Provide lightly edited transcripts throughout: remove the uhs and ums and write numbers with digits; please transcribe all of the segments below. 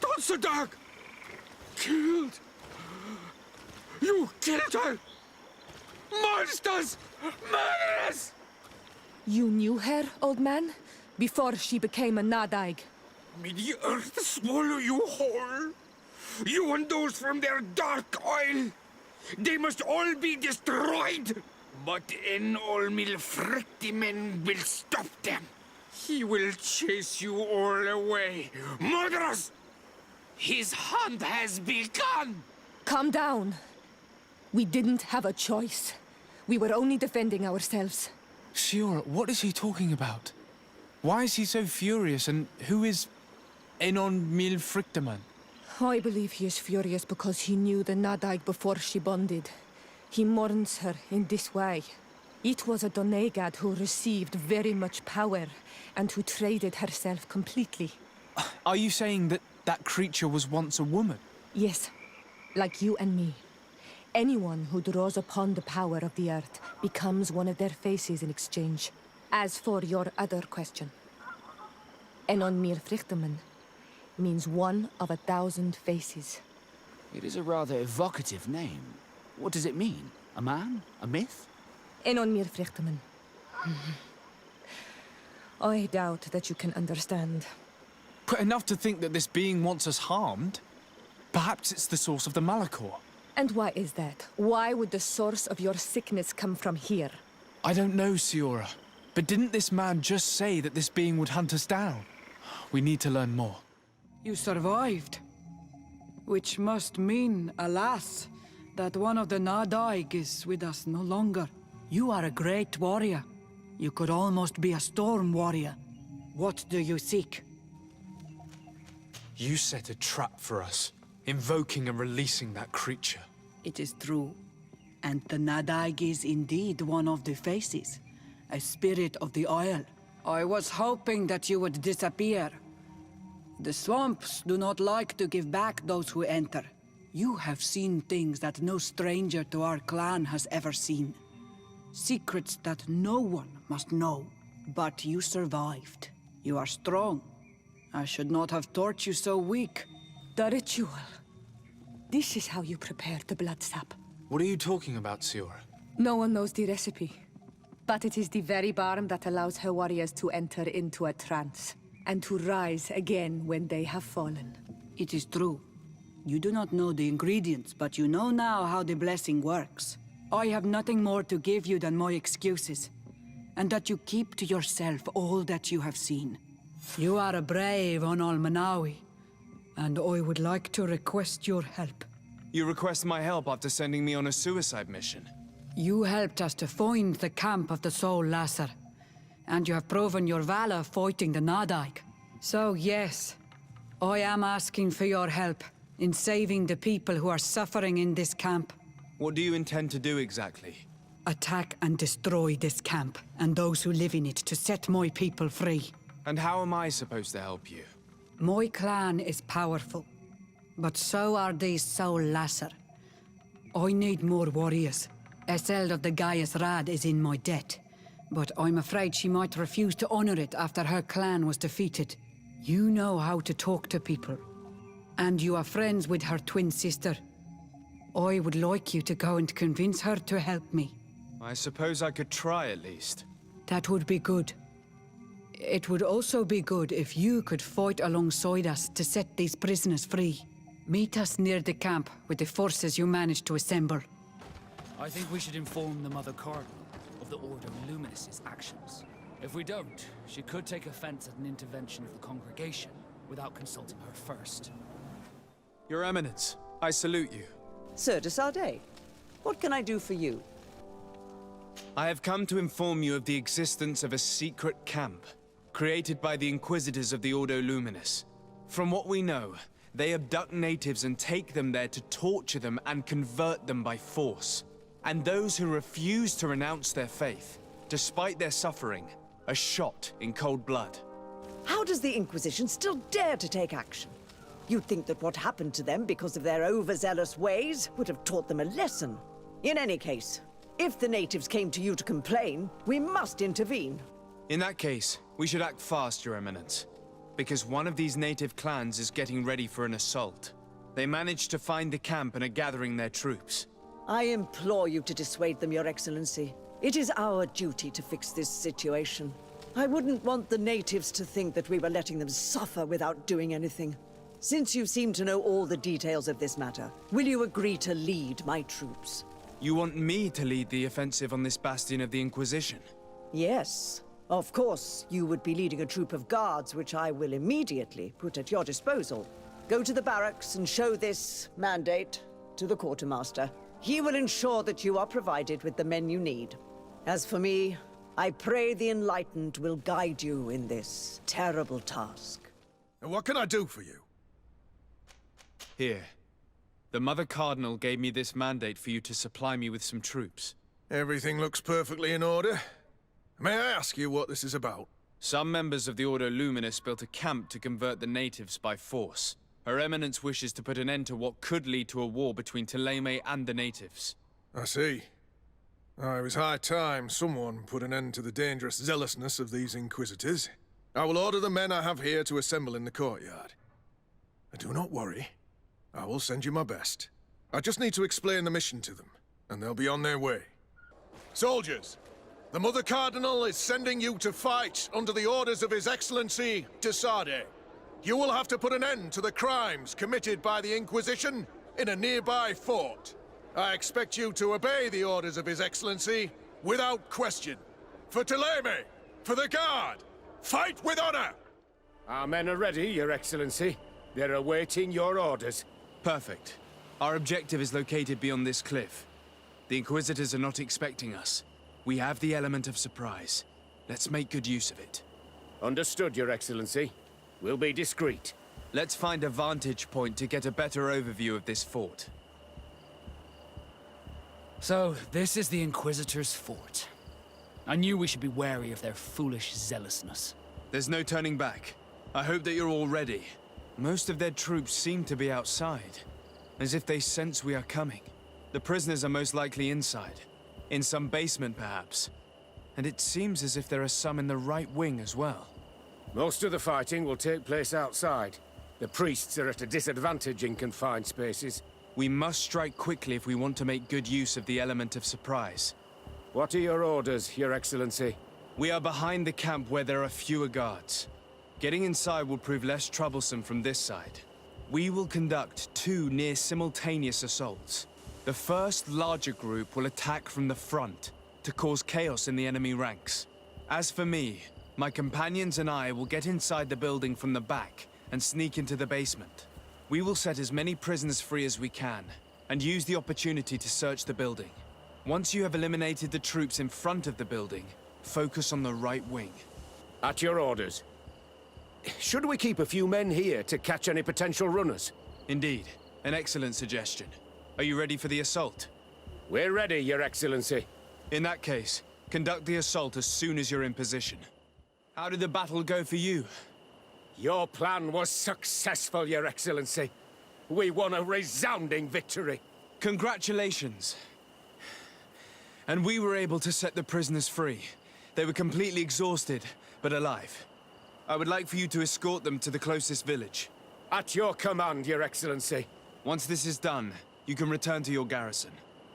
Dog! Killed! You killed her! Monsters! Murderers! You knew her, old man? Before she became a Nadaig? May the earth swallow you whole! You and those from their dark oil! They must all be destroyed! But Enolmil Frictimen will stop them! He will chase you all away! Murderers! His hunt has begun! Calm down. We didn't have a choice. We were only defending ourselves. Siora, what is he talking about? Why is he so furious, and who is Enon Mil Frictaman? I believe he is furious because he knew the Nadaig before she bonded. He mourns her in this way. It was a Doneigad who received very much power, and who traded herself completely. Are you saying that that creature was once a woman? Yes, like you and me. Anyone who draws upon the power of the earth becomes one of their faces in exchange. As for your other question, Enon Mir Frichteman means one of 1,000 faces. It is a rather evocative name. What does it mean? A man? A myth? Enon Mir Frichteman. I doubt that you can understand. But enough to think that this being wants us harmed? Perhaps it's the source of the Malachor. And why is that? Why would the source of your sickness come from here? I don't know, Siora. But didn't this man just say that this being would hunt us down? We need to learn more. You survived. Which must mean, alas, that one of the Nadaig is with us no longer. You are a great warrior. You could almost be a storm warrior. What do you seek? You set a trap for us, invoking and releasing that creature. It is true. And the Nadaig is indeed one of the faces. A spirit of the Isle. I was hoping that you would disappear. The swamps do not like to give back those who enter. You have seen things that no stranger to our clan has ever seen. Secrets that no one must know. But you survived. You are strong. I should not have thought you so weak. The ritual. This is how you prepare the blood sap. What are you talking about, Siora? No one knows the recipe. But it is the very balm that allows her warriors to enter into a trance, and to rise again when they have fallen. It is true. You do not know the ingredients, but you know now how the blessing works. I have nothing more to give you than my excuses, and that you keep to yourself all that you have seen. You are a brave Onol Manawi, and I would like to request your help. You request my help after sending me on a suicide mission? You helped us to find the camp of the Soul Lasser, and you have proven your valor fighting the Nadaig. So yes, I am asking for your help in saving the people who are suffering in this camp. What do you intend to do exactly? Attack and destroy this camp, and those who live in it, to set my people free. And how am I supposed to help you? My clan is powerful, but so are these Soul Lasser. I need more warriors. Eseld of the Gaius Rad is in my debt, but I'm afraid she might refuse to honor it after her clan was defeated. You know how to talk to people, and you are friends with her twin sister. I would like you to go and convince her to help me. I suppose I could try at least. That would be good. It would also be good if you could fight alongside us to set these prisoners free. Meet us near the camp with the forces you managed to assemble. I think we should inform the Mother Cardinal of the Ordo Luminous' actions. If we don't, she could take offense at an intervention of the congregation without consulting her first. Your Eminence, I salute you. Sir de Sardet, what can I do for you? I have come to inform you of the existence of a secret camp, created by the Inquisitors of the Ordo Luminous. From what we know, they abduct natives and take them there to torture them and convert them by force. And those who refuse to renounce their faith, despite their suffering, are shot in cold blood. How does the Inquisition still dare to take action? You'd think that what happened to them because of their overzealous ways would have taught them a lesson. In any case, if the natives came to you to complain, we must intervene. In that case, we should act fast, Your Eminence. because one of these native clans is getting ready for an assault. They managed to find the camp and are gathering their troops. I implore you to dissuade them, Your Excellency. It is our duty to fix this situation. I wouldn't want the natives to think that we were letting them suffer without doing anything. Since you seem to know all the details of this matter, will you agree to lead my troops? You want me to lead the offensive on this bastion of the Inquisition? Yes. Of course, you would be leading a troop of guards, which I will immediately put at your disposal. Go to the barracks and show this mandate to the quartermaster. He will ensure that you are provided with the men you need. As for me, I pray the Enlightened will guide you in this terrible task. And what can I do for you? Here. The Mother Cardinal gave me this mandate for you to supply me with some troops. Everything looks perfectly in order. May I ask you what this is about? Some members of the Ordo Luminis built a camp to convert the natives by force. Her Eminence wishes to put an end to what could lead to a war between Thélème and the natives. I see. It was high time someone put an end to the dangerous zealousness of these Inquisitors. I will order the men I have here to assemble in the courtyard. Do not worry. I will send you my best. I just need to explain the mission to them, and they'll be on their way. Soldiers, the Mother Cardinal is sending you to fight under the orders of His Excellency de Sade. You will have to put an end to the crimes committed by the Inquisition in a nearby fort. I expect you to obey the orders of His Excellency without question. For Thélème, for the Guard, fight with honor! Our men are ready, Your Excellency. They're awaiting your orders. Perfect. Our objective is located beyond this cliff. The Inquisitors are not expecting us. We have the element of surprise. Let's make good use of it. Understood, Your Excellency. We'll be discreet. Let's find a vantage point to get a better overview of this fort. So, this is the Inquisitor's fort. I knew we should be wary of their foolish zealousness. There's no turning back. I hope that you're all ready. Most of their troops seem to be outside, as if they sense we are coming. The prisoners are most likely inside, in some basement perhaps. And it seems as if there are some in the right wing as well. Most of the fighting will take place outside. The priests are at a disadvantage in confined spaces. We must strike quickly if we want to make good use of the element of surprise. What are your orders, Your Excellency? We are behind the camp where there are fewer guards. Getting inside will prove less troublesome from this side. We will conduct 2 near-simultaneous assaults. The first larger group will attack from the front to cause chaos in the enemy ranks. As for me, my companions and I will get inside the building from the back and sneak into the basement. We will set as many prisoners free as we can, and use the opportunity to search the building. Once you have eliminated the troops in front of the building, focus on the right wing. At your orders. Should we keep a few men here to catch any potential runners? Indeed, an excellent suggestion. Are you ready for the assault? We're ready, Your Excellency. In that case, conduct the assault as soon as you're in position. How did the battle go for you? Your plan was successful, Your Excellency. We won a resounding victory. Congratulations. And we were able to set the prisoners free. They were completely exhausted, but alive. I would like for you to escort them to the closest village. At your command, Your Excellency. Once this is done, you can return to your garrison.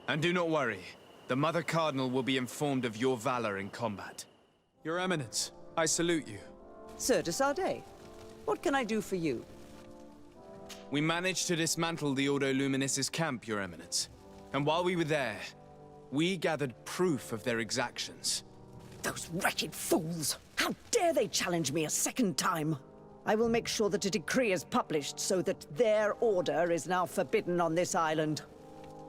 And do not worry, the Mother Cardinal will be informed of your valor in combat. Your Eminence, I salute you. Sir de Sade, what can I do for you? We managed to dismantle the Ordo Luminis' camp, Your Eminence. And while we were there, we gathered proof of their exactions. Those wretched fools! How dare they challenge me a second time? I will make sure that a decree is published so that their order is now forbidden on this island.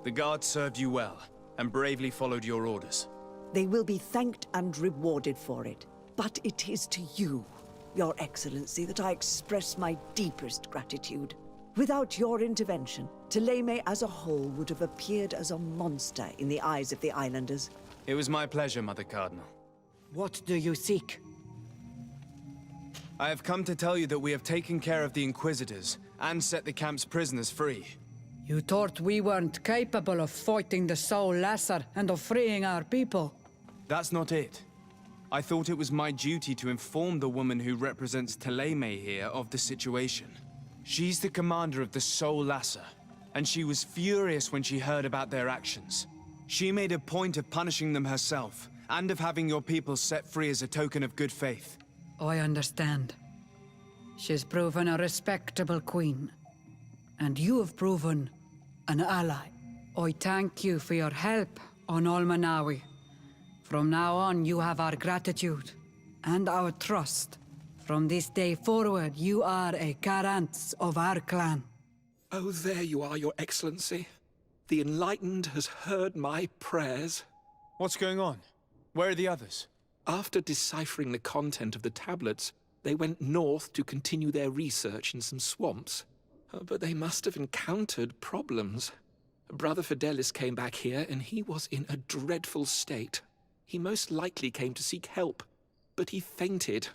The guards served you well, and bravely followed your orders. They will be thanked and rewarded for it. But it is to you, Your Excellency, that I express my deepest gratitude. Without your intervention, Thélème as a whole would have appeared as a monster in the eyes of the islanders. It was my pleasure, Mother Cardinal. What do you seek? I have come to tell you that we have taken care of the Inquisitors, and set the camp's prisoners free. You thought we weren't capable of fighting the Soul Lesser and of freeing our people? That's not it. I thought it was my duty to inform the woman who represents Teleme here of the situation. She's the commander of the Soul Lasser, and she was furious when she heard about their actions. She made a point of punishing them herself, and of having your people set free as a token of good faith. I understand. She's proven a respectable queen. And you have proven an ally. I thank you for your help on Almanawi. From now on, you have our gratitude and our trust. From this day forward, you are a Garant of our clan. Oh, there you are, Your Excellency. The Enlightened has heard my prayers. What's going on? Where are the others? After deciphering the content of the tablets, they went north to continue their research in some swamps. But they must have encountered problems. Brother Fidelis came back here, and he was in a dreadful state. He most likely came to seek help, but he fainted.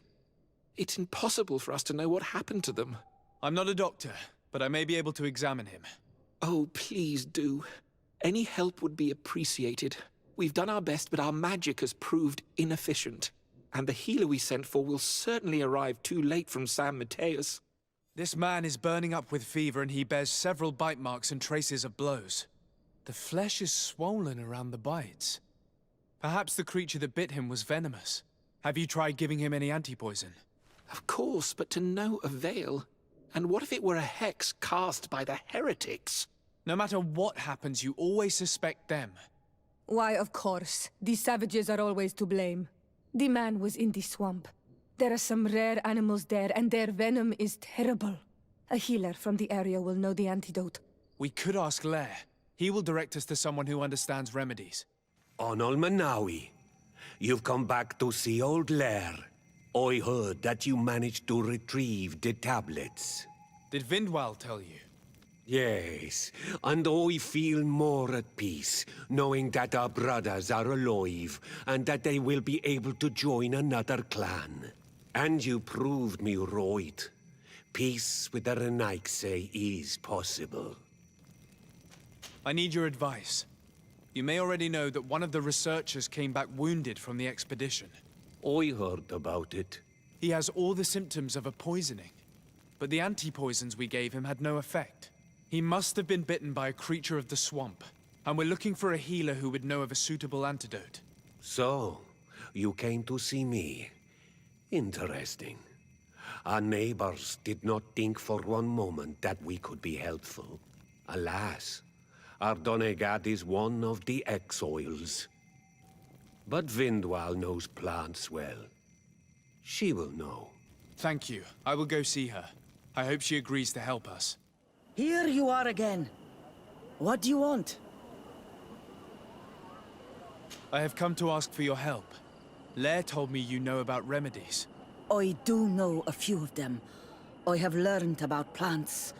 It's impossible for us to know what happened to them. I'm not a doctor, but I may be able to examine him. Oh, please do. Any help would be appreciated. We've done our best, but our magic has proved inefficient. And the healer we sent for will certainly arrive too late from San Mateus. This man is burning up with fever, and he bears several bite marks and traces of blows. The flesh is swollen around the bites. Perhaps the creature that bit him was venomous. Have you tried giving him any anti-poison? Of course, but to no avail. And what if it were a hex cast by the heretics? No matter what happens, you always suspect them. Why, of course. These savages are always to blame. The man was in the swamp. There are some rare animals there, and their venom is terrible. A healer from the area will know the antidote. We could ask Lair. He will direct us to someone who understands remedies. On Almanawi, you've come back to see old Lair. I heard that you managed to retrieve the tablets. Did Vindwal tell you? Yes, and I feel more at peace, knowing that our brothers are alive, and that they will be able to join another clan. And you proved me right. Peace with the Renaigse is possible. I need your advice. You may already know that one of the researchers came back wounded from the expedition. I heard about it. He has all the symptoms of a poisoning, but the anti-poisons we gave him had no effect. He must have been bitten by a creature of the swamp, and we're looking for a healer who would know of a suitable antidote. So, you came to see me. Interesting. Our neighbors did not think for one moment that we could be helpful. Alas, our Donegad is one of the exiles. But Vindwal knows plants well. She will know. Thank you. I will go see her. I hope she agrees to help us. Here you are again. What do you want? I have come to ask for your help. Lair told me you know about remedies. I do know a few of them. I have learned about plants.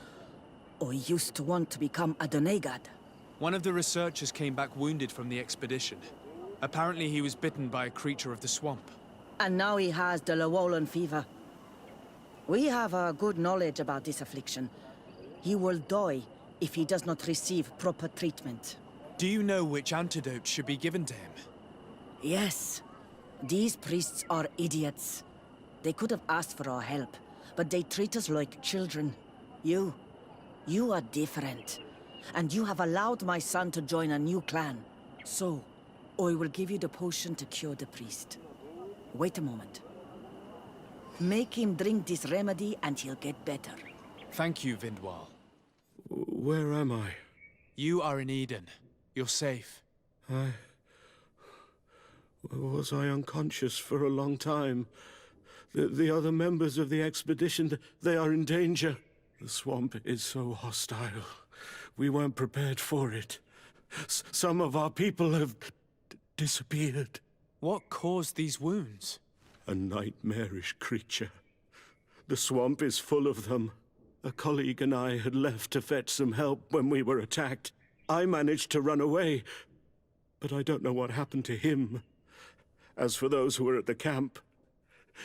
I used to want to become a Donegad. One of the researchers came back wounded from the expedition. Apparently he was bitten by a creature of the swamp. And now he has the Llewellyn fever. We have a good knowledge about this affliction. He will die if he does not receive proper treatment. Do you know which antidote should be given to him? Yes. These priests are idiots. They could have asked for our help, but they treat us like children. You are different. And you have allowed my son to join a new clan. So, I will give you the potion to cure the priest. Wait a moment. Make him drink this remedy and he'll get better. Thank you, Vindwal. Where am I? You are in Eden. You're safe. Was I unconscious for a long time? The other members of the expedition, they are in danger. The swamp is so hostile. We weren't prepared for it. Some of our people have disappeared. What caused these wounds? A nightmarish creature. The swamp is full of them. A colleague and I had left to fetch some help when we were attacked. I managed to run away, but I don't know what happened to him. As for those who are at the camp,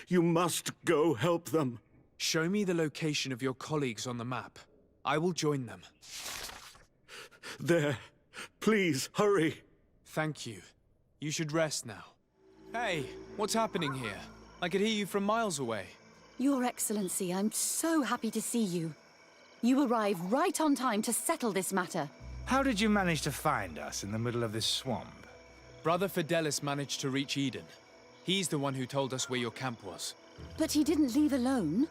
you must go help them. Show me the location of your colleagues on the map. I will join them. There. Please, hurry. Thank you. You should rest now. Hey, what's happening here? I could hear you from miles away. Your Excellency, I'm so happy to see you. You arrived right on time to settle this matter. How did you manage to find us in the middle of this swamp? Brother Fidelis managed to reach Eden. He's the one who told us where your camp was. But he didn't leave alone.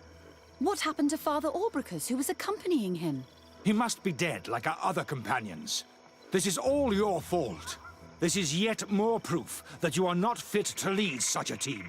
What happened to Father Orbricus, who was accompanying him? He must be dead, like our other companions. This is all your fault. This is yet more proof that you are not fit to lead such a team.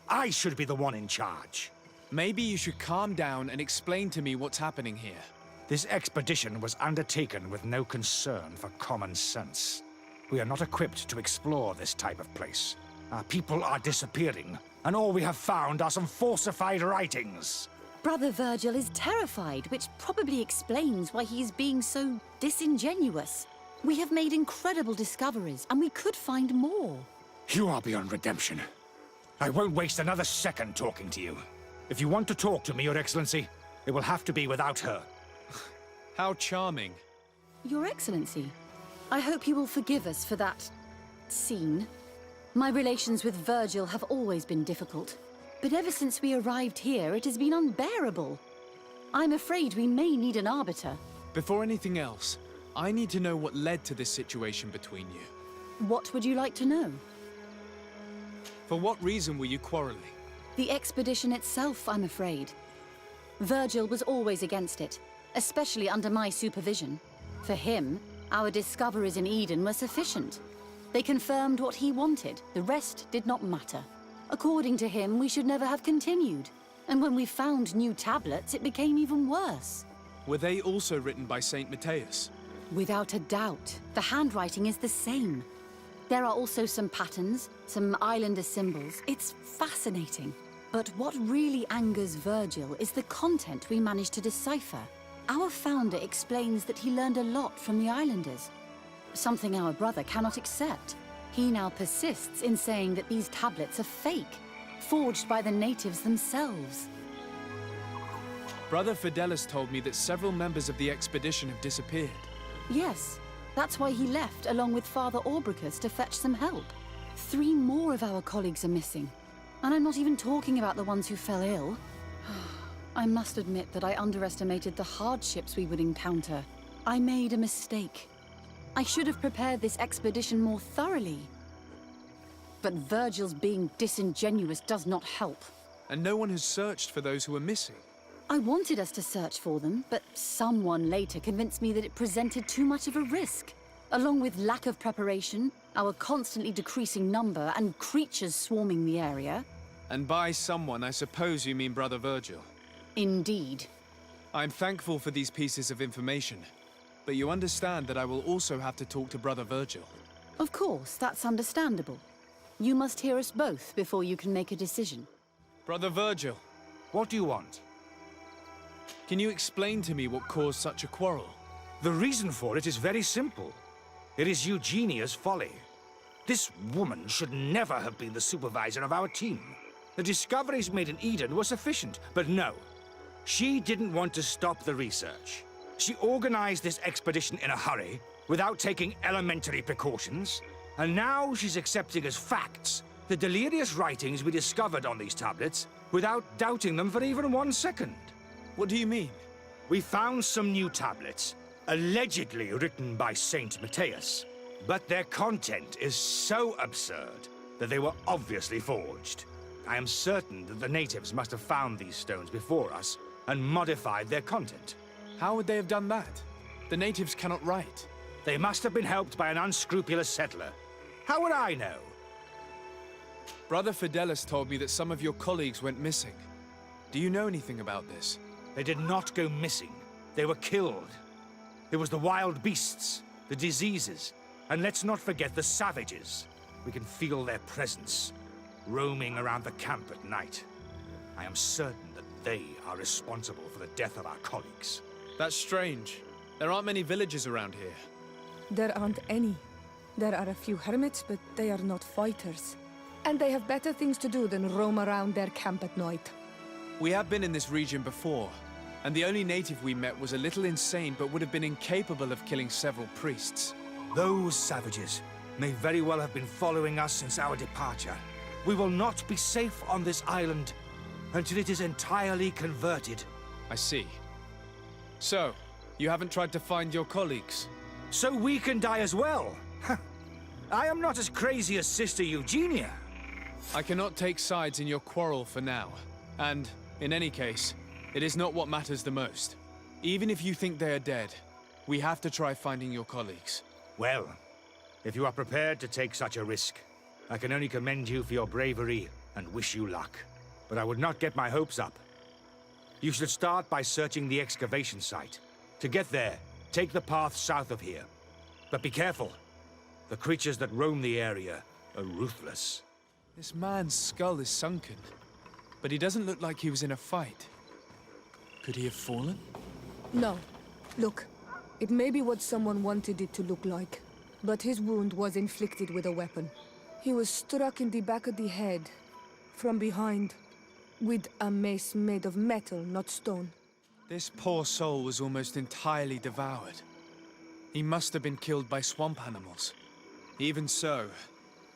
I should be the one in charge. Maybe you should calm down and explain to me what's happening here. This expedition was undertaken with no concern for common sense. We are not equipped to explore this type of place. Our people are disappearing, and all we have found are some falsified writings. Brother Virgil is terrified, which probably explains why he's being so disingenuous. We have made incredible discoveries, and we could find more. You are beyond redemption. I won't waste another second talking to you. If you want to talk to me, Your Excellency, it will have to be without her. How charming. Your Excellency, I hope you will forgive us for that scene. My relations with Virgil have always been difficult, but ever since we arrived here, it has been unbearable. I'm afraid we may need an arbiter. Before anything else, I need to know what led to this situation between you. What would you like to know? For what reason were you quarreling? The expedition itself, I'm afraid. Virgil was always against it, especially under my supervision. For him, our discoveries in Eden were sufficient. They confirmed what he wanted. The rest did not matter. According to him, we should never have continued. And when we found new tablets, it became even worse. Were they also written by Saint Matthias? Without a doubt. The handwriting is the same. There are also some patterns, some islander symbols. It's fascinating. But what really angers Virgil is the content we managed to decipher. Our founder explains that he learned a lot from the islanders, something our brother cannot accept. He now persists in saying that these tablets are fake, forged by the natives themselves. Brother Fidelis told me that several members of the expedition have disappeared. Yes, that's why he left along with Father Orbricus to fetch some help. 3 more of our colleagues are missing. And I'm not even talking about the ones who fell ill. I must admit that I underestimated the hardships we would encounter. I made a mistake. I should have prepared this expedition more thoroughly. But Virgil's being disingenuous does not help. And no one has searched for those who are missing. I wanted us to search for them, but someone later convinced me that it presented too much of a risk. Along with lack of preparation, our constantly decreasing number, and creatures swarming the area. And by someone, I suppose you mean Brother Virgil. Indeed. I'm thankful for these pieces of information, but you understand that I will also have to talk to Brother Virgil. Of course, that's understandable. You must hear us both before you can make a decision. Brother Virgil. What do you want? Can you explain to me what caused such a quarrel? The reason for it is very simple. It is Eugenia's folly. This woman should never have been the supervisor of our team. The discoveries made in Eden were sufficient, but no. She didn't want to stop the research. She organized this expedition in a hurry, without taking elementary precautions, and now she's accepting as facts the delirious writings we discovered on these tablets, without doubting them for even 1 second. What do you mean? We found some new tablets, allegedly written by Saint Matthias, but their content is so absurd that they were obviously forged. I am certain that the natives must have found these stones before us and modified their content. How would they have done that? The natives cannot write. They must have been helped by an unscrupulous settler. How would I know? Brother Fidelis told me that some of your colleagues went missing. Do you know anything about this? They did not go missing. They were killed. There was the wild beasts, the diseases, and let's not forget the savages. We can feel their presence, roaming around the camp at night. I am certain that they are responsible for the death of our colleagues. That's strange. There aren't many villages around here. There aren't any. There are a few hermits, but they are not fighters. And they have better things to do than roam around their camp at night. We have been in this region before, and the only native we met was a little insane but would have been incapable of killing several priests. Those savages may very well have been following us since our departure. We will not be safe on this island until it is entirely converted. I see. So, you haven't tried to find your colleagues? So we can die as well. I am not as crazy as Sister Eugenia. I cannot take sides in your quarrel for now. And, in any case, it is not what matters the most. Even if you think they are dead, we have to try finding your colleagues. Well, if you are prepared to take such a risk, I can only commend you for your bravery and wish you luck. But I would not get my hopes up. You should start by searching the excavation site. To get there, take the path south of here. But be careful. The creatures that roam the area are ruthless. This man's skull is sunken, but he doesn't look like he was in a fight. Could he have fallen? No. Look, it may be what someone wanted it to look like, but his wound was inflicted with a weapon. He was struck in the back of the head, from behind, with a mace made of metal, not stone. This poor soul was almost entirely devoured. He must have been killed by swamp animals. Even so,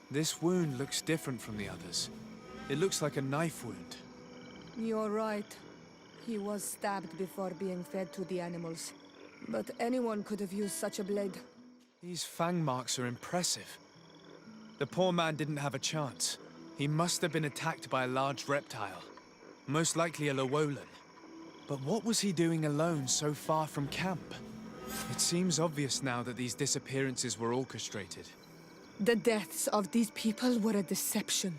this wound looks different from the others. It looks like a knife wound. You're right. He was stabbed before being fed to the animals. But anyone could have used such a blade. These fang marks are impressive. The poor man didn't have a chance. He must have been attacked by a large reptile. Most likely a Llewellyn. But what was he doing alone so far from camp? It seems obvious now that these disappearances were orchestrated. The deaths of these people were a deception.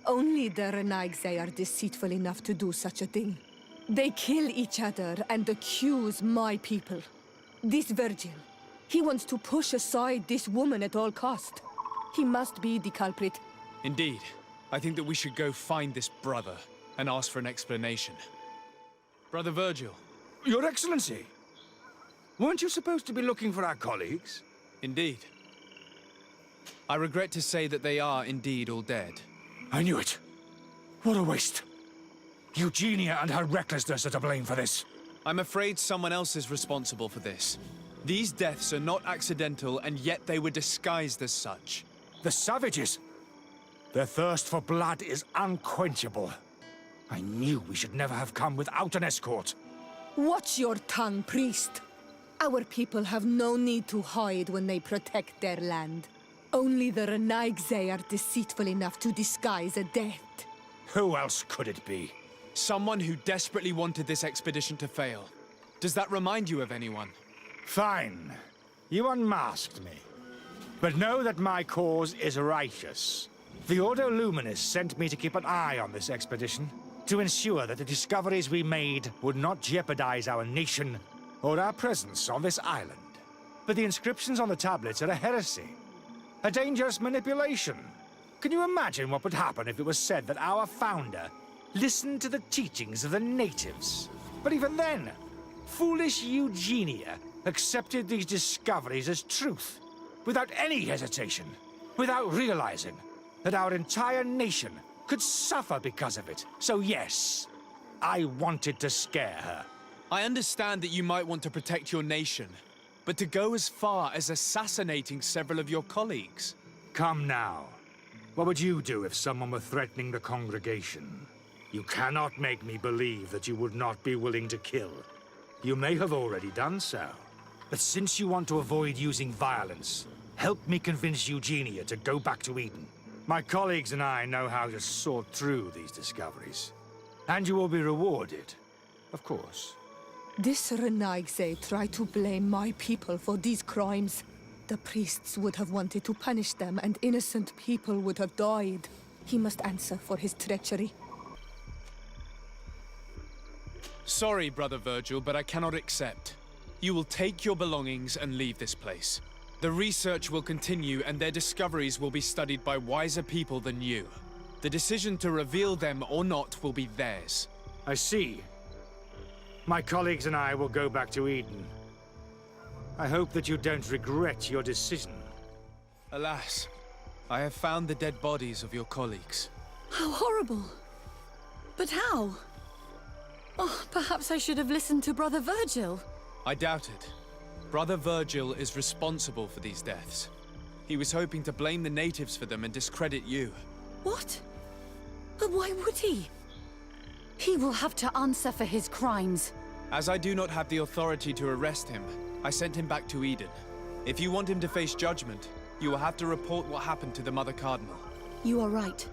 Only the Renaigse are deceitful enough to do such a thing. They kill each other and accuse my people. This Virgil, he wants to push aside this woman at all cost. He must be the culprit. Indeed. I think that we should go find this brother and ask for an explanation. Brother Virgil. Your Excellency! Weren't you supposed to be looking for our colleagues? Indeed. I regret to say that they are indeed all dead. I knew it. What a waste. Eugenia and her recklessness are to blame for this. I'm afraid someone else is responsible for this. These deaths are not accidental, and yet they were disguised as such. The savages! Their thirst for blood is unquenchable. I knew we should never have come without an escort. Watch your tongue, priest. Our people have no need to hide when they protect their land. Only the Renaigse are deceitful enough to disguise a death. Who else could it be? Someone who desperately wanted this expedition to fail. Does that remind you of anyone? Fine. You unmasked me. But know that my cause is righteous. The Ordo Luminis sent me to keep an eye on this expedition, to ensure that the discoveries we made would not jeopardize our nation or our presence on this island. But the inscriptions on the tablets are a heresy. A dangerous manipulation. Can you imagine what would happen if it was said that our founder listened to the teachings of the natives? But even then, foolish Eugenia accepted these discoveries as truth, without any hesitation, without realizing that our entire nation could suffer because of it. So yes, I wanted to scare her. I understand that you might want to protect your nation, but to go as far as assassinating several of your colleagues? Come now. What would you do if someone were threatening the congregation? You cannot make me believe that you would not be willing to kill. You may have already done so. But since you want to avoid using violence, help me convince Eugenia to go back to Eden. My colleagues and I know how to sort through these discoveries. And you will be rewarded, of course. This Renaigse tried to blame my people for these crimes. The priests would have wanted to punish them, and innocent people would have died. He must answer for his treachery. Sorry, Brother Virgil, but I cannot accept. You will take your belongings and leave this place. The research will continue, and their discoveries will be studied by wiser people than you. The decision to reveal them or not will be theirs. I see. My colleagues and I will go back to Eden. I hope that you don't regret your decision. Alas, I have found the dead bodies of your colleagues. How horrible. But how? Oh, perhaps I should have listened to Brother Virgil. I doubt it. Brother Virgil is responsible for these deaths. He was hoping to blame the natives for them and discredit you. What? But why would he? He will have to answer for his crimes. As I do not have the authority to arrest him, I sent him back to Eden. If you want him to face judgment, you will have to report what happened to the Mother Cardinal. You are right.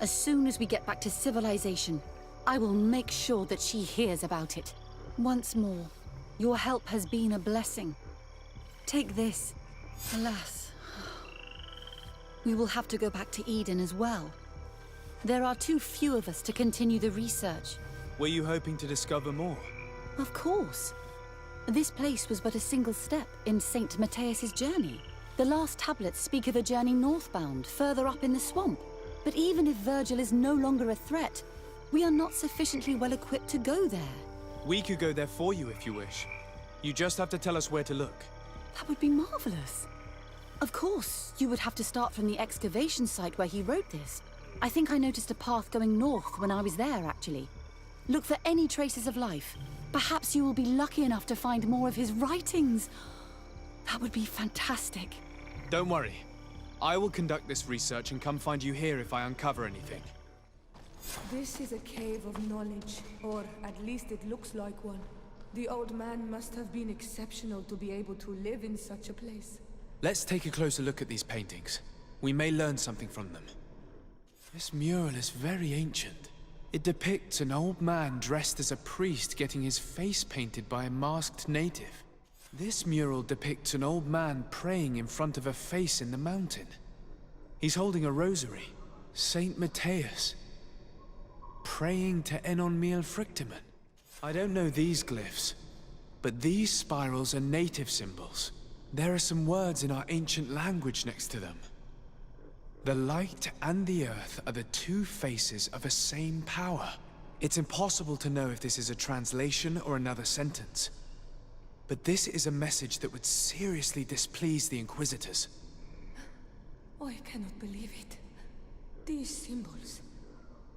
As soon as we get back to civilization, I will make sure that she hears about it. Once more, your help has been a blessing. Take this. Alas, we will have to go back to Eden as well. There are too few of us to continue the research. Were you hoping to discover more? Of course. This place was but a single step in St. Matthias's journey. The last tablets speak of a journey northbound, further up in the swamp. But even if Virgil is no longer a threat, we are not sufficiently well equipped to go there. We could go there for you if you wish. You just have to tell us where to look. That would be marvelous. Of course, you would have to start from the excavation site where he wrote this. I think I noticed a path going north when I was there, actually. Look for any traces of life. Perhaps you will be lucky enough to find more of his writings. That would be fantastic. Don't worry. I will conduct this research and come find you here if I uncover anything. This is a cave of knowledge, or at least it looks like one. The old man must have been exceptional to be able to live in such a place. Let's take a closer look at these paintings. We may learn something from them. This mural is very ancient. It depicts an old man dressed as a priest getting his face painted by a masked native. This mural depicts an old man praying in front of a face in the mountain. He's holding a rosary. Saint Matthias. Praying to Enon Miel Frictimen. I don't know these glyphs, but these spirals are native symbols. There are some words in our ancient language next to them. The light and the earth are the two faces of a same power. It's impossible to know if this is a translation or another sentence. But this is a message that would seriously displease the Inquisitors. I cannot believe it. These symbols,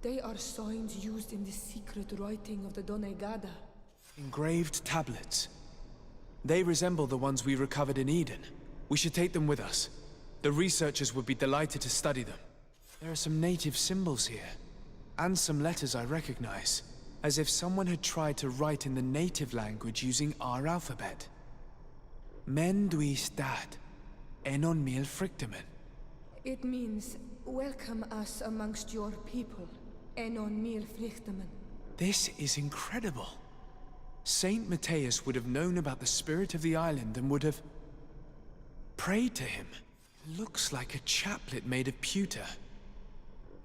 they are signs used in the secret writing of the Donegada. Engraved tablets. They resemble the ones we recovered in Eden. We should take them with us. The researchers would be delighted to study them. There are some native symbols here, and some letters I recognize, as if someone had tried to write in the native language using our alphabet. Men duis dat, enon mil frictimen. It means, welcome us amongst your people, enon mil frictimen. This is incredible. Saint Matthias would have known about the spirit of the island and would have prayed to him. Looks like a chaplet made of pewter.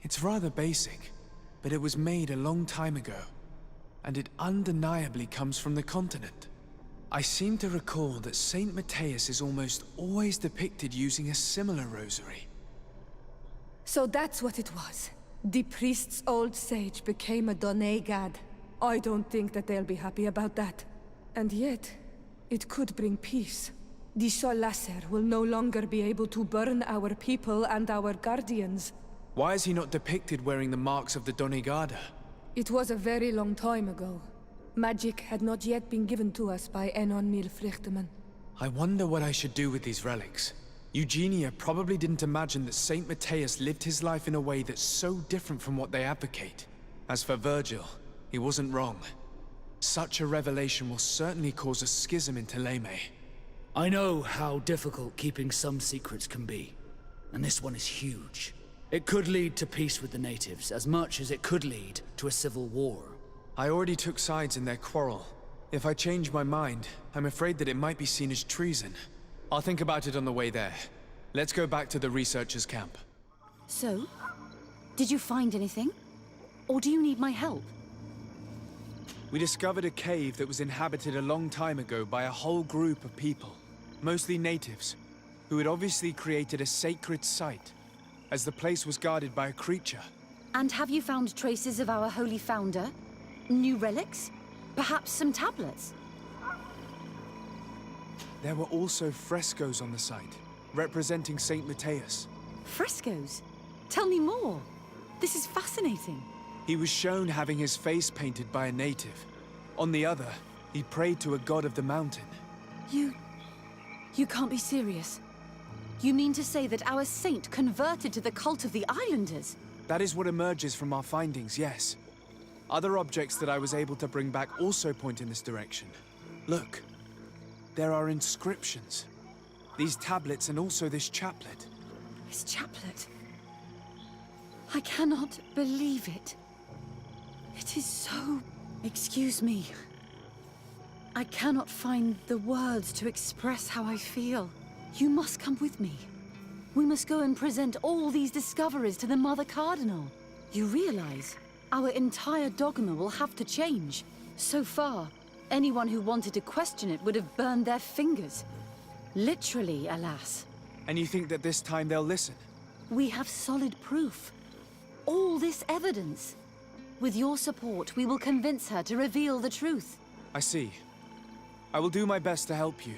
It's rather basic, but it was made a long time ago, and it undeniably comes from the continent. I seem to recall that Saint Matthias is almost always depicted using a similar rosary. So that's what it was. The priest's old sage became a Donegad. I don't think that they'll be happy about that. And yet, it could bring peace. The Solasser will no longer be able to burn our people and our guardians. Why is he not depicted wearing the marks of the Donegada? It was a very long time ago. Magic had not yet been given to us by Enon Mil Frichteman. I wonder what I should do with these relics. Eugenia probably didn't imagine that Saint Matthias lived his life in a way that's so different from what they advocate. As for Virgil, he wasn't wrong. Such a revelation will certainly cause a schism in Thélème. I know how difficult keeping some secrets can be, and this one is huge. It could lead to peace with the natives, as much as it could lead to a civil war. I already took sides in their quarrel. If I change my mind, I'm afraid that it might be seen as treason. I'll think about it on the way there. Let's go back to the researchers' camp. So, did you find anything? Or do you need my help? We discovered a cave that was inhabited a long time ago by a whole group of people, mostly natives, who had obviously created a sacred site, as the place was guarded by a creature. And have you found traces of our holy founder? New relics? Perhaps some tablets? There were also frescoes on the site, representing Saint Matthias. Frescoes? Tell me more. This is fascinating. He was shown having his face painted by a native. On the other, he prayed to a god of the mountain. You can't be serious. You mean to say that our saint converted to the cult of the Islanders? That is what emerges from our findings, yes. Other objects that I was able to bring back also point in this direction. Look, there are inscriptions. These tablets and also this chaplet. This chaplet. I cannot believe it. It is so... Excuse me. I cannot find the words to express how I feel. You must come with me. We must go and present all these discoveries to the Mother Cardinal. You realize our entire dogma will have to change. So far, anyone who wanted to question it would have burned their fingers. Literally, alas. And you think that this time they'll listen? We have solid proof. All this evidence. With your support, we will convince her to reveal the truth. I see. I will do my best to help you.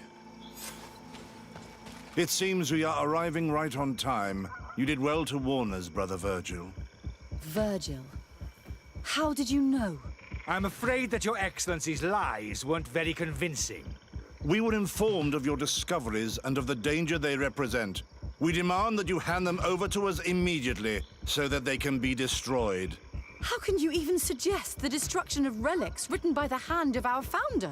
It seems we are arriving right on time. You did well to warn us, Brother Virgil. Virgil? How did you know? I'm afraid that Your Excellency's lies weren't very convincing. We were informed of your discoveries and of the danger they represent. We demand that you hand them over to us immediately, so that they can be destroyed. How can you even suggest the destruction of relics written by the hand of our founder?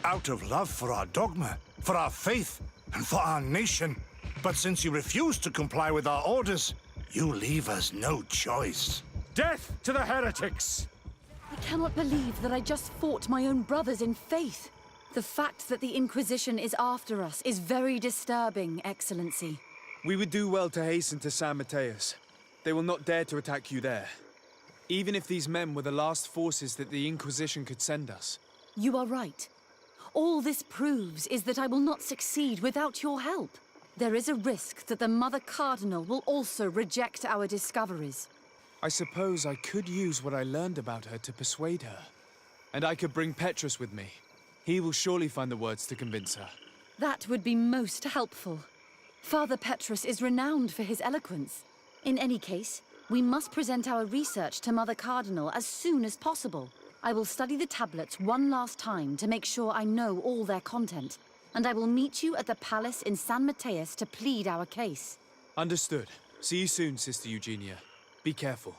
Out of love for our dogma, for our faith, and for our nation. But since you refuse to comply with our orders, you leave us no choice. Death to the heretics! I cannot believe that I just fought my own brothers in faith. The fact that the Inquisition is after us is very disturbing, Excellency. We would do well to hasten to San Mateus. They will not dare to attack you there. Even if these men were the last forces that the Inquisition could send us. You are right. All this proves is that I will not succeed without your help. There is a risk that the Mother Cardinal will also reject our discoveries. I suppose I could use what I learned about her to persuade her. And I could bring Petrus with me. He will surely find the words to convince her. That would be most helpful. Father Petrus is renowned for his eloquence. In any case, we must present our research to Mother Cardinal as soon as possible. I will study the tablets one last time to make sure I know all their content. And I will meet you at the palace in San Mateus to plead our case. Understood. See you soon, Sister Eugenia. Be careful.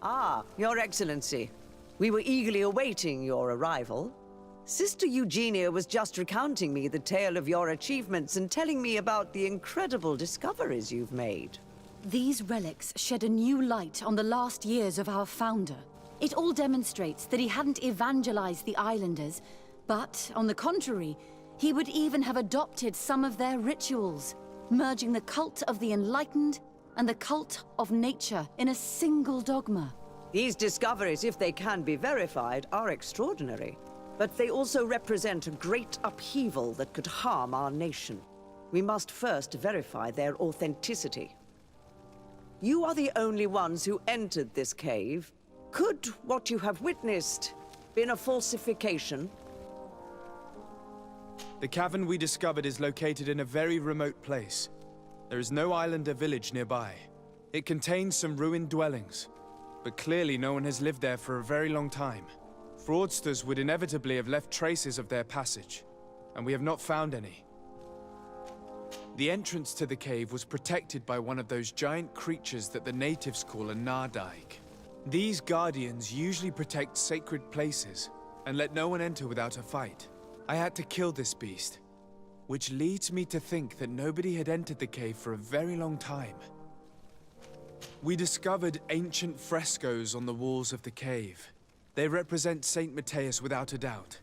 Ah, Your Excellency. We were eagerly awaiting your arrival. Sister Eugenia was just recounting me the tale of your achievements and telling me about the incredible discoveries you've made. These relics shed a new light on the last years of our founder. It all demonstrates that he hadn't evangelized the islanders, but, on the contrary, he would even have adopted some of their rituals, merging the cult of the enlightened and the cult of nature in a single dogma. These discoveries, if they can be verified, are extraordinary. But they also represent a great upheaval that could harm our nation. We must first verify their authenticity. You are the only ones who entered this cave. Could what you have witnessed been a falsification? The cavern we discovered is located in a very remote place. There is no island or village nearby. It contains some ruined dwellings, but clearly no one has lived there for a very long time. Fraudsters would inevitably have left traces of their passage, and we have not found any. The entrance to the cave was protected by one of those giant creatures that the natives call a Nardaig. These guardians usually protect sacred places and let no one enter without a fight. I had to kill this beast, which leads me to think that nobody had entered the cave for a very long time. We discovered ancient frescoes on the walls of the cave. They represent Saint Mateus without a doubt.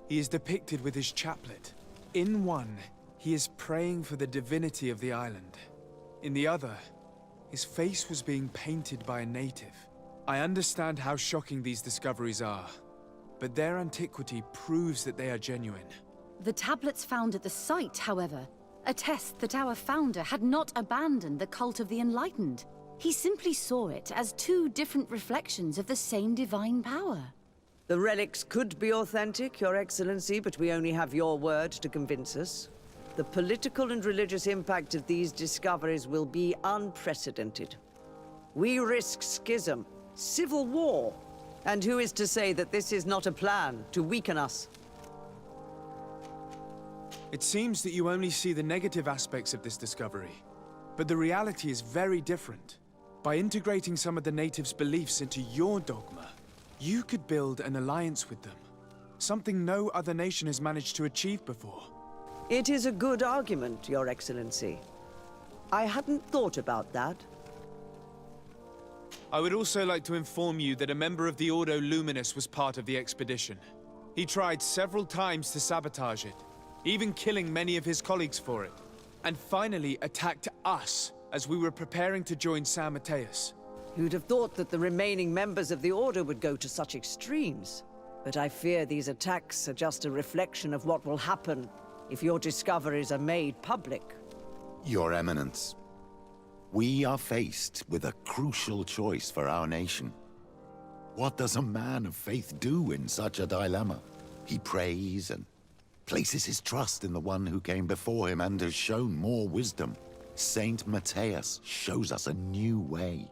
He is depicted with his chaplet. In one, he is praying for the divinity of the island. In the other, his face was being painted by a native. I understand how shocking these discoveries are, but their antiquity proves that they are genuine. The tablets found at the site, however, attest that our founder had not abandoned the cult of the enlightened. He simply saw it as two different reflections of the same divine power. The relics could be authentic, Your Excellency, but we only have your word to convince us. The political and religious impact of these discoveries will be unprecedented. We risk schism, civil war, and who is to say that this is not a plan to weaken us? It seems that you only see the negative aspects of this discovery, but the reality is very different. By integrating some of the natives' beliefs into your dogma, you could build an alliance with them. Something no other nation has managed to achieve before. It is a good argument, Your Excellency. I hadn't thought about that. I would also like to inform you that a member of the Ordo Luminous was part of the expedition. He tried several times to sabotage it, even killing many of his colleagues for it, and finally attacked us as we were preparing to join San Mateus. You'd have thought that the remaining members of the Order would go to such extremes. But I fear these attacks are just a reflection of what will happen if your discoveries are made public. Your Eminence, we are faced with a crucial choice for our nation. What does a man of faith do in such a dilemma? He prays and places his trust in the one who came before him and has shown more wisdom. Saint Mateus shows us a new way.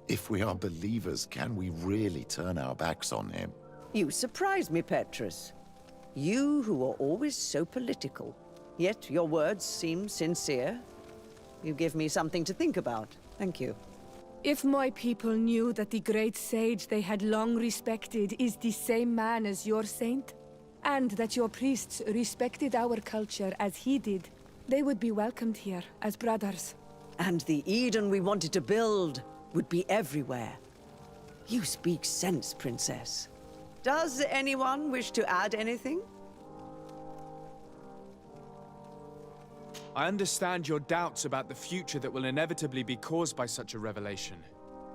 If we are believers, can we really turn our backs on him? You surprise me, Petrus. You who are always so political. Yet your words seem sincere. You give me something to think about. Thank you. If my people knew that the great sage they had long respected is the same man as your saint, and that your priests respected our culture as he did, they would be welcomed here as brothers. And the Eden we wanted to build would be everywhere. You speak sense, Princess. Does anyone wish to add anything? I understand your doubts about the future that will inevitably be caused by such a revelation.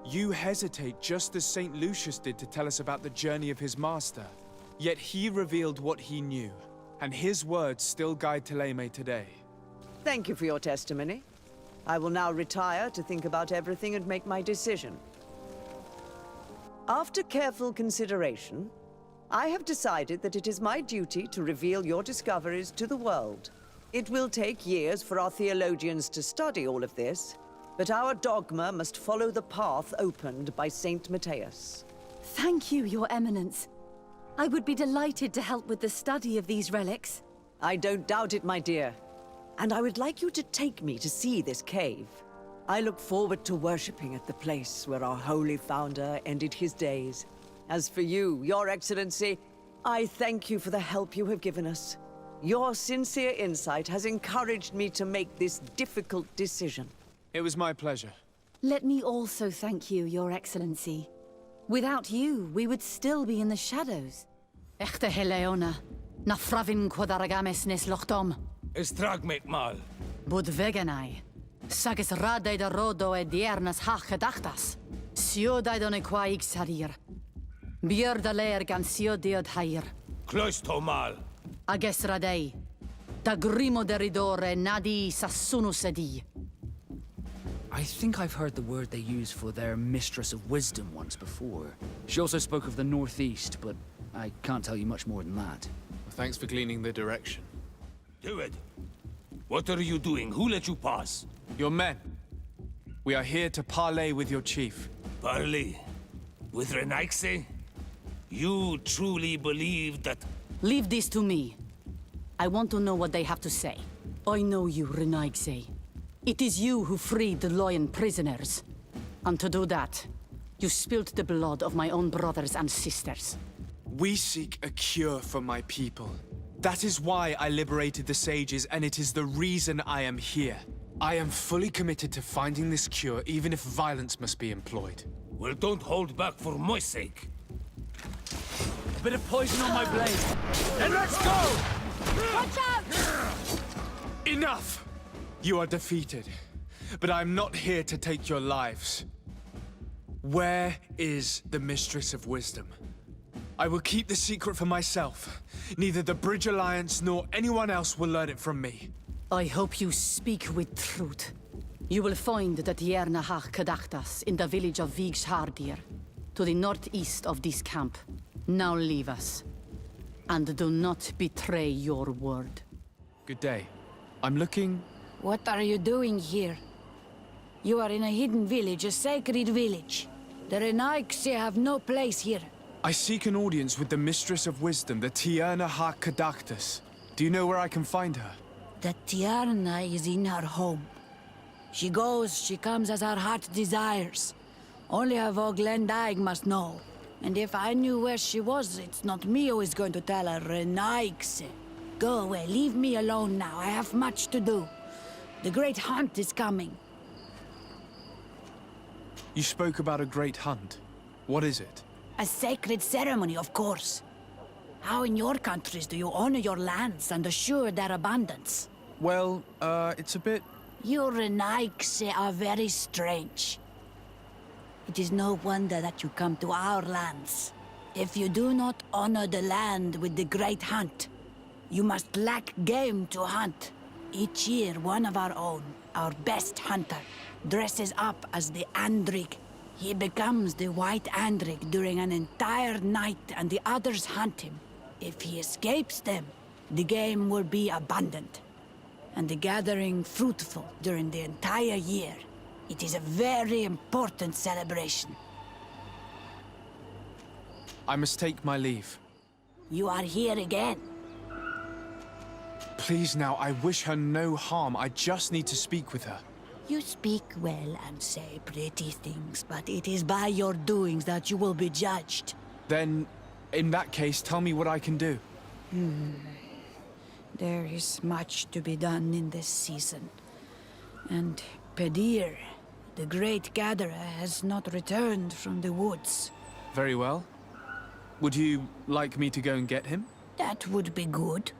You hesitate just as St. Lucius did to tell us about the journey of his master. Yet he revealed what he knew, and his words still guide Thélème today. Thank you for your testimony. I will now retire to think about everything and make my decision. After careful consideration, I have decided that it is my duty to reveal your discoveries to the world. It will take years for our theologians to study all of this, but our dogma must follow the path opened by Saint Mateus. Thank you, Your Eminence. I would be delighted to help with the study of these relics. I don't doubt it, my dear. And I would like you to take me to see this cave. I look forward to worshipping at the place where our holy founder ended his days. As for you, Your Excellency, I thank you for the help you have given us. Your sincere insight has encouraged me to make this difficult decision. It was my pleasure. Let me also thank you, Your Excellency. Without you, we would still be in the shadows. Echte Heleona, na fravin quadaragames nes lochtom. Estragmek mal. Bud veganai. Sages radei da rodo e diernas ha gedachtas. Siodai don e quaig sarir. Bier da leer gan siodiod hair. Cloisto mal. Ages radei. Da grimo deridore nadi sassunus edi. I think I've heard the word they use for their Mistress of Wisdom once before. She also spoke of the Northeast, but I can't tell you much more than that. Well, thanks for gleaning the direction. Do it. What are you doing? Who let you pass? Your men. We are here to parley with your chief. Parley? With Renaigse? You truly believe that... Leave this to me. I want to know what they have to say. I know you, Renaigse. It is you who freed the Loyan prisoners. And to do that, you spilled the blood of my own brothers and sisters. We seek a cure for my people. That is why I liberated the sages, and it is the reason I am here. I am fully committed to finding this cure, even if violence must be employed. Well, don't hold back for my sake. A bit of poison on my blade. And let's go! Watch out! Enough! You are defeated, but I'm not here to take your lives. Where is the Mistress of Wisdom? I will keep the secret for myself. Neither the Bridge Alliance nor anyone else will learn it from me. I hope you speak with truth. You will find the Tierna Hach Kadachtas in the village of Vigshardir, to the northeast of this camp. Now leave us. And do not betray your word. Good day. I'm looking... What are you doing here? You are in a hidden village, a sacred village. The Renaigse have no place here. I seek an audience with the Mistress of Wisdom, the Tierna Ha Kadactus. Do you know where I can find her? The Tiarna is in her home. She goes, she comes as her heart desires. Only her Voglendaig must know. And if I knew where she was, it's not me who is going to tell her, Renaigse. Go away, leave me alone now. I have much to do. The great hunt is coming. You spoke about a great hunt. What is it? A sacred ceremony, of course. How in your countries do you honor your lands and assure their abundance? Well, it's a bit... You Renaigse are very strange. It is no wonder that you come to our lands. If you do not honor the land with the great hunt, you must lack game to hunt. Each year, one of our own, our best hunter, dresses up as the Andrig. He becomes the White Andrig during an entire night and the others hunt him. If he escapes them, the game will be abundant, and the gathering fruitful during the entire year. It is a very important celebration. I must take my leave. You are here again. Please now, I wish her no harm. I just need to speak with her. You speak well and say pretty things, but it is by your doings that you will be judged. Then, in that case, tell me what I can do. There is much to be done in this season. And Pedir, the great gatherer, has not returned from the woods. Very well. Would you like me to go and get him? That would be good.